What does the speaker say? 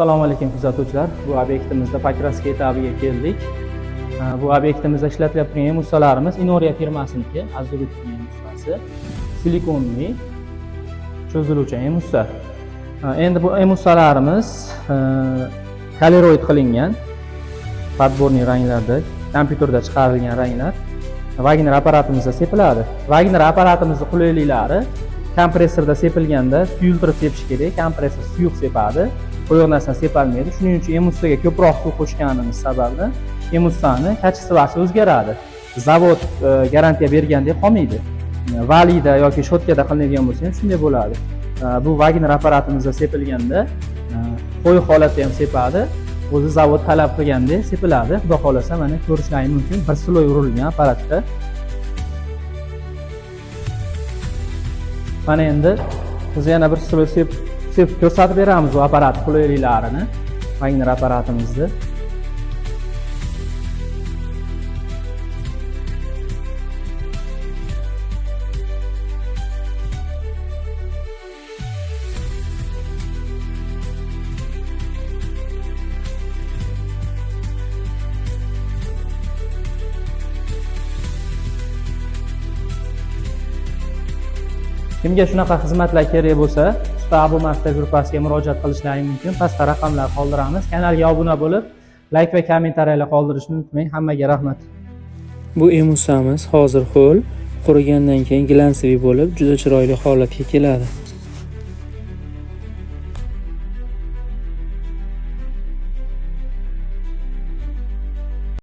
Assalomu alaykum kuzatuvchilar. Bu obyektimizda pokraska etabiga keldik. Bu obyektimizda ishlatilayotgan emussalarimiz Inoria firmasiniki, Azurutning emussasi. Silikonli cho'ziluvchi emussa. Endi bu emussalarimiz kaloid qilingan, podborniy ranglarda, kompyuterda chiqarilgan ranglar. Wagner apparatimizda sepiladi. Wagner apparatimizning qulayliklari kompressorda sepilganda suyultirib sepish kerak. Kompressor suyuq sepadi. Qo'yiq narsani sepolmaydi. Shuning uchun emussaga ko'proq suv qo'shganimiz sababli emussani kachestivasi o'zgaradi. Zavod garantiya bergandek qolmaydi. Valida yoki shotkada qilinadigan bo'lsa ham shunday bo'ladi. Bu Wagner apparatimizda sepilganda qo'yiq holatda ham sepadi. O'zi zavod talab qilgandek sepiladi. Xudo xolasa mana ko'rishlaringiz mumkin. Bir sloy urilgan apparatda. Mana endi biz yana bir sloy sepib ko'rsatib beramiz bu apparat qulayliklarini. Wagner apparatimizni. Kimga shunaqa xizmatlar kerak bo'lsa, Usta Abu Master gruppasiga murojaat qilishlaringiz mumkin. Pastda raqamlar qoldiramiz. Kanalga obuna bo'lib, like va kommentariyalar qoldirishni unutmang. Hammaga rahmat. Bu emussamiz hozir ho'l, qurigandan keyin glansiviy bo'lib, juda chiroyli holatga keladi.